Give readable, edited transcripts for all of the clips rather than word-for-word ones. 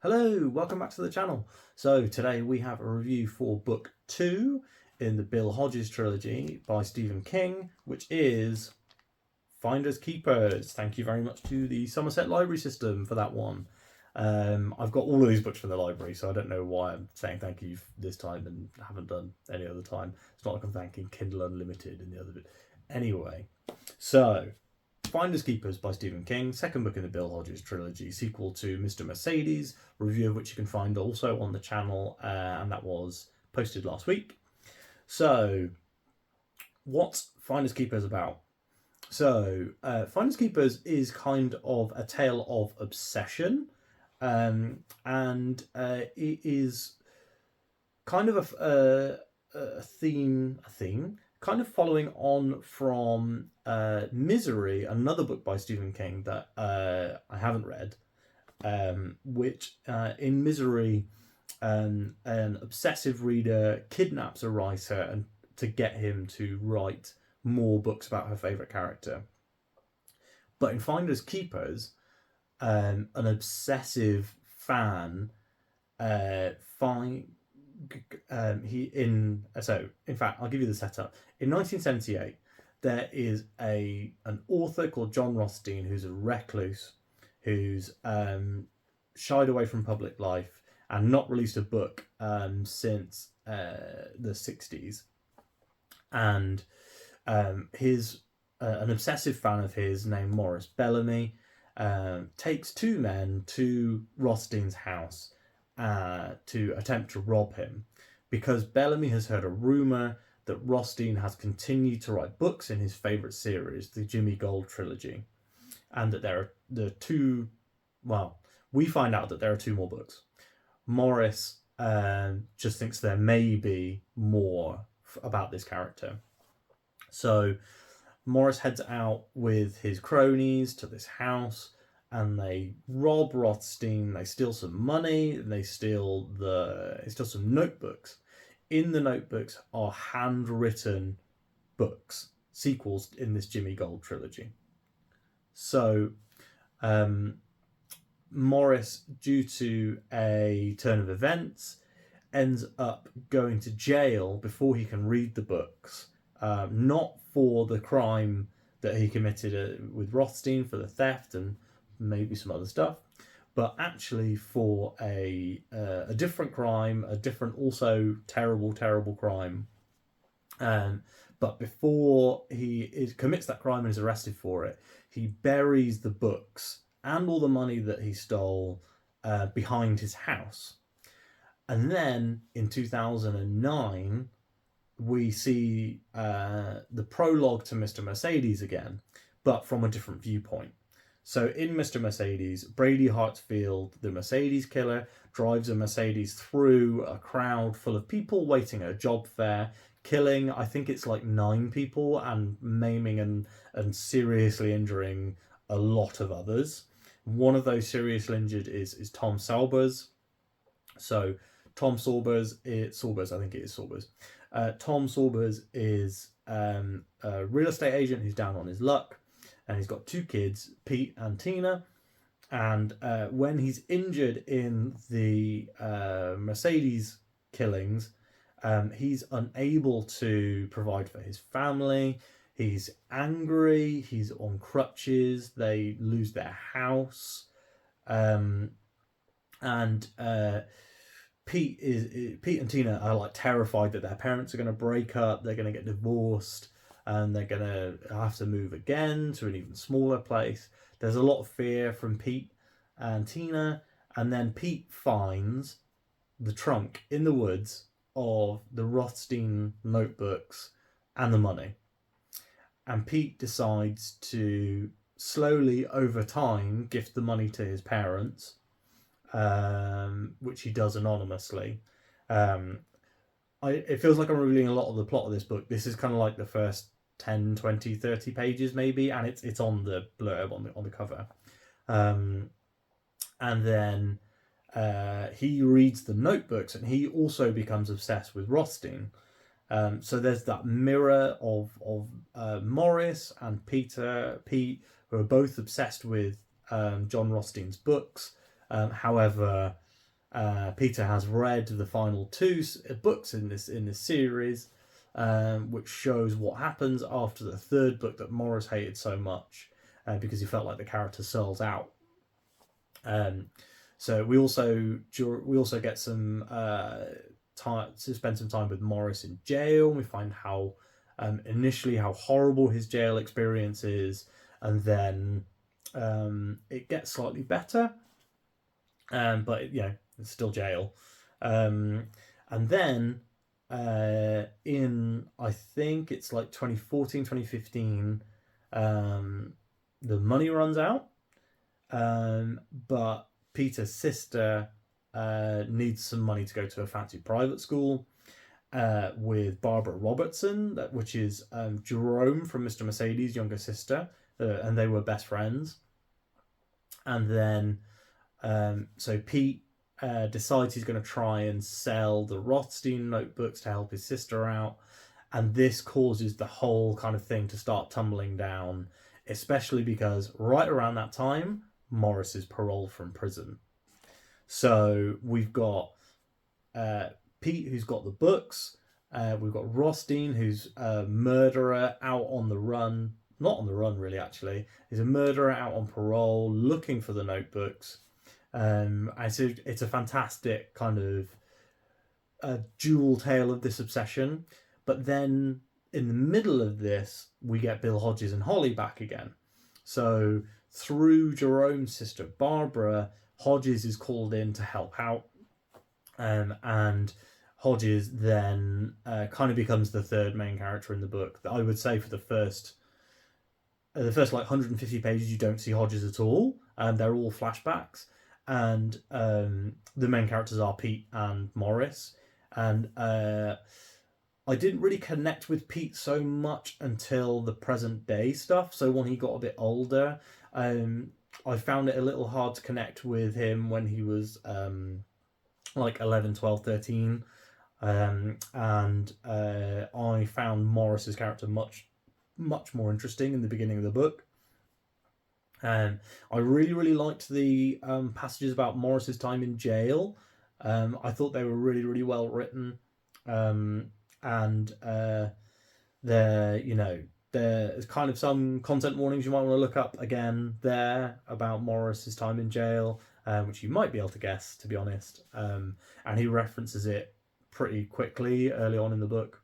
Hello, welcome back to the channel. So today we have a review for book 2 in the Bill Hodges trilogy by Stephen King, which is Finders Keepers. Thank you very much to the Somerset Library System for that one. I've got all of these books from the library, so I don't know why I'm saying thank you this time and haven't done any other time. It's not like I'm thanking Kindle Unlimited in the other bit. Anyway, so Finders Keepers by Stephen King, second book in the Bill Hodges trilogy, sequel to Mr. Mercedes, review of which you can find also on the channel, and that was posted last week. So, what's Finders Keepers about? So, Finders Keepers is kind of a tale of obsession, and it is kind of a theme, kind of following on from Misery, another book by Stephen King that I haven't read, which in Misery, an obsessive reader kidnaps a writer and to get him to write more books about her favourite character. But in Finders Keepers, an obsessive fan in fact, I'll give you the setup. In 1978, there is an author called John Rothstein who's a recluse, who's shied away from public life and not released a book since the 60s. And an obsessive fan of his named Maurice Bellamy takes two men to Rothstein's house to attempt to rob him, because Bellamy has heard a rumour that Rothstein has continued to write books in his favourite series, the Jimmy Gold trilogy, and that there are we find out that there are two more books. Morris just thinks there may be more about this character. So Morris heads out with his cronies to this house, and they rob Rothstein. They steal some money, and they steal some notebooks. In the notebooks are handwritten books, sequels in this Jimmy Gold trilogy. So Morris, due to a turn of events, ends up going to jail before he can read the books, not for the crime that he committed with Rothstein, for the theft and maybe some other stuff, but actually for a different crime, a different, also terrible crime. But before he commits that crime and is arrested for it, he buries the books and all the money that he stole behind his house. And then in 2009, we see the prologue to Mr. Mercedes again, but from a different viewpoint. So in Mr. Mercedes, Brady Hartsfield, the Mercedes killer, drives a Mercedes through a crowd full of people waiting at a job fair, killing, I think it's like 9 people, and maiming and seriously injuring a lot of others. One of those seriously injured is Tom Salbers. So Tom Salbers, Tom Salbers is a real estate agent who's down on his luck, and he's got 2 kids, Pete and Tina. And when he's injured in the Mercedes killings, he's unable to provide for his family. He's angry. He's on crutches. They lose their house, and Pete and Tina are like terrified that their parents are going to break up. They're going to get divorced, and they're going to have to move again to an even smaller place. There's a lot of fear from Pete and Tina, and then Pete finds the trunk in the woods of the Rothstein notebooks and the money. And Pete decides to slowly, over time, gift the money to his parents, which he does anonymously. It feels like I'm revealing a lot of the plot of this book. This is kind of like the first 10, 20, 30 pages maybe, and it's on the blurb on the cover. And then he reads the notebooks, and he also becomes obsessed with Rothstein. So there's that mirror of Morris and Pete, who are both obsessed with John Rothstein's books. However, Peter has read the final two books in this series, which shows what happens after the third book that Morris hated so much, because he felt like the character sells out. So we also get some time to spend some time with Morris in jail. We find how initially how horrible his jail experience is, and then it gets slightly better. But it's still jail. And then in, I think it's like 2014, 2015, the money runs out. But Peter's sister needs some money to go to a fancy private school with Barbara Robertson, which is Jerome from Mr. Mercedes' younger sister, and they were best friends. And then so Pete decides he's going to try and sell the Rothstein notebooks to help his sister out, and this causes the whole kind of thing to start tumbling down, especially because right around that time Morris is paroled from prison. So we've got Pete, who's got the books. We've got Rothstein, who's a murderer out on the run. Not on the run, really, actually. He's a murderer out on parole, looking for the notebooks. And so it's a fantastic kind of a dual tale of this obsession. But then in the middle of this, we get Bill Hodges and Holly back again. So through Jerome's sister Barbara, Hodges is called in to help out, and Hodges then kind of becomes the third main character in the book. I would say for the first like 150 pages, you don't see Hodges at all. They're all flashbacks, and the main characters are Pete and Morris. And I didn't really connect with Pete so much until the present day stuff. So when he got a bit older, I found it a little hard to connect with him when he was like 11, 12, 13. And I found Morris's character much more interesting in the beginning of the book. I really liked the passages about Morris's time in jail. I thought they were really well written. And there's kind of some content warnings you might want to look up again there about Morris's time in jail, which you might be able to guess, to be honest. And he references it pretty quickly early on in the book.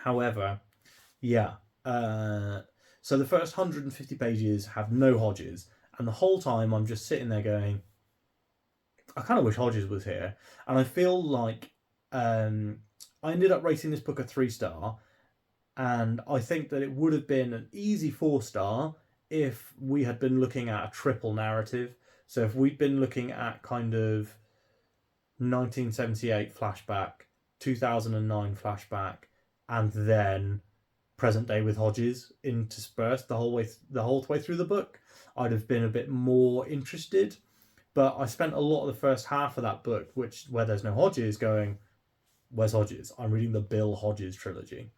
However, so the first 150 pages have no Hodges, and the whole time I'm just sitting there going, I kind of wish Hodges was here. And I feel like I ended up rating this book a 3-star, and I think that it would have been an easy 4-star if we had been looking at a triple narrative. So if we'd been looking at kind of 1978 flashback, 2009 flashback, and then present day with Hodges interspersed the whole way through the book, I'd have been a bit more interested. But I spent a lot of the first half of that book, where there's no Hodges, going, where's Hodges? I'm reading the Bill Hodges trilogy.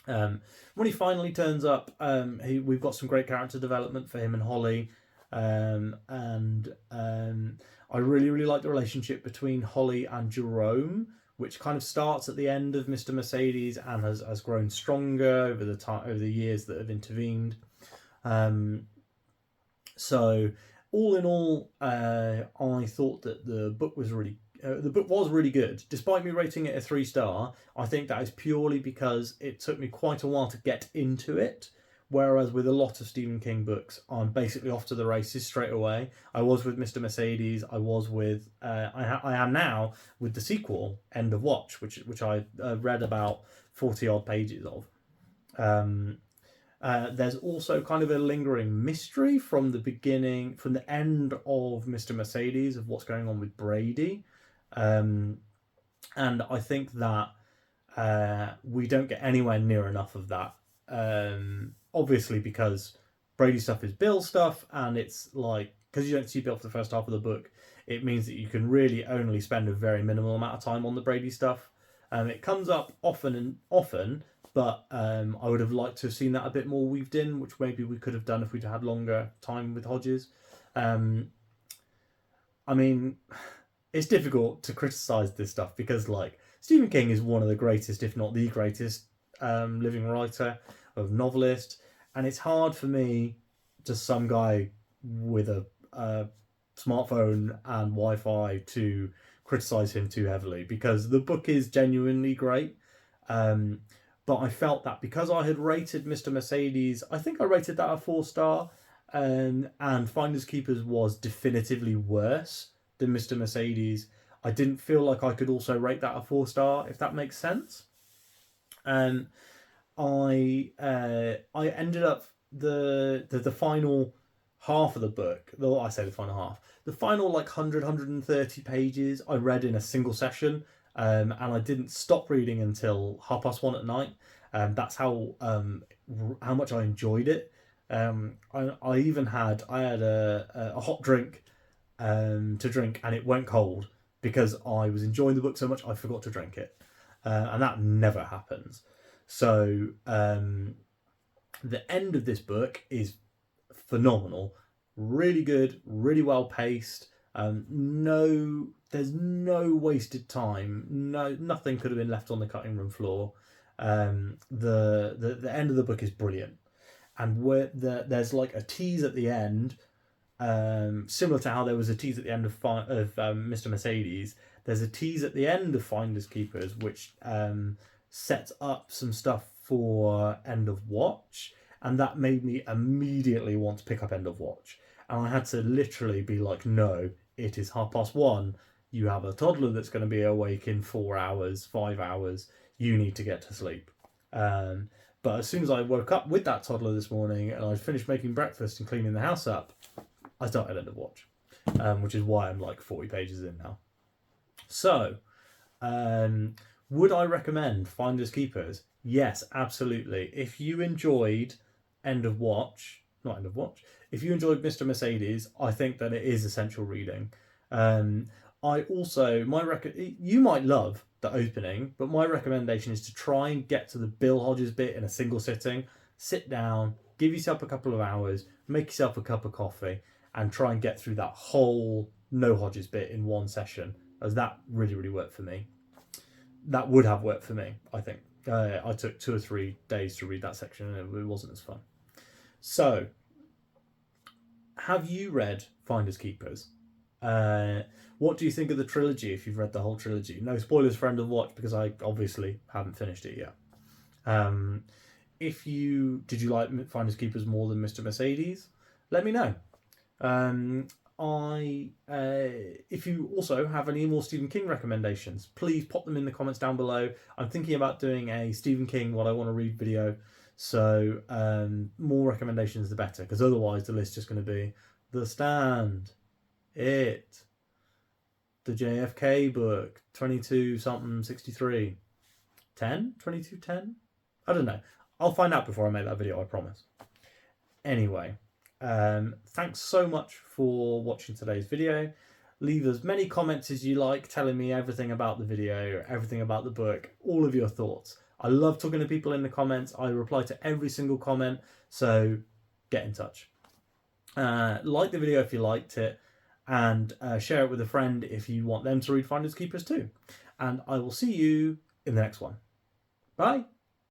When he finally turns up, we've got some great character development for him and Holly, and I really like the relationship between Holly and Jerome, which kind of starts at the end of Mr. Mercedes and has grown stronger over the years that have intervened. So all in all, I thought that the book was really good. Despite me rating it a 3-star, I think that is purely because it took me quite a while to get into it. Whereas with a lot of Stephen King books, I'm basically off to the races straight away. I was with Mr. Mercedes. I was with I am now with the sequel, End of Watch, which I read about 40 odd pages of. There's also kind of a lingering mystery from the end of Mr. Mercedes, of what's going on with Brady. And I think that we don't get anywhere near enough of that. Obviously, because Brady stuff is Bill stuff, and it's like, because you don't see Bill for the first half of the book, it means that you can really only spend a very minimal amount of time on the Brady stuff. It comes up often, but I would have liked to have seen that a bit more weaved in, which maybe we could have done if we'd had longer time with Hodges. I I mean, it's difficult to criticize this stuff because, like, Stephen King is one of the greatest, if not the greatest, living writer of novelist, and it's hard for me, just some guy with a smartphone and Wi-Fi, to criticize him too heavily because the book is genuinely great. But I felt that because I had rated Mr. Mercedes, I think I rated that a 4-star, and Finders Keepers was definitively worse than Mr. Mercedes. I didn't feel like I could also rate that a 4-star, if that makes sense. I ended up the final half of the book. Though I say the final half, the final like 130 pages I read in a single session, and I didn't stop reading until 1:30 at night. That's how much I enjoyed it. I even had a hot drink to drink, and it went cold because I was enjoying the book so much I forgot to drink it, and that never happens. So the end of this book is phenomenal, really good, really well paced. There's no wasted time. Nothing could have been left on the cutting room floor. The end of the book is brilliant, and there's like a tease at the end, similar to how there was a tease at the end of Mr. Mercedes. There's a tease at the end of Finders Keepers, which sets up some stuff for End of Watch, and that made me immediately want to pick up End of Watch. And I had to literally be like, no, it is 1:30. You have a toddler that's going to be awake in 4 hours, 5 hours. You need to get to sleep. But as soon as I woke up with that toddler this morning and I finished making breakfast and cleaning the house up, I started End of Watch, which is why I'm like 40 pages in now. So, would I recommend Finders Keepers? Yes, absolutely. If you enjoyed End of Watch, not End of Watch, if you enjoyed Mr. Mercedes, I think that it is essential reading. I also, you might love the opening, but my recommendation is to try and get to the Bill Hodges bit in a single sitting. Sit down, give yourself a couple of hours, make yourself a cup of coffee, and try and get through that whole no Hodges bit in one session, as that really, really worked for me. That would have worked for me, I think. I took 2 or 3 days to read that section and it wasn't as fun. So, have you read Finders Keepers? What do you think of the trilogy if you've read the whole trilogy? No spoilers for End of Watch because I obviously haven't finished it yet. Did you like Finders Keepers more than Mr. Mercedes? Let me know. If you also have any more Stephen King recommendations, please pop them in the comments down below. I'm thinking about doing a Stephen King What I Want to Read video, so more recommendations the better, because otherwise the list's just going to be The Stand, It, the JFK book, 22-something-63, 10? 22-10? I don't know. I'll find out before I make that video, I promise. Anyway, thanks so much for watching today's video. Leave as many comments as you like, telling me everything about the video, everything about the book, all of your thoughts. I love talking to people in the comments. I reply to every single comment, so get in touch. Like the video if you liked it, and share it with a friend if you want them to read Finders Keepers too. And I will see you in the next one. Bye!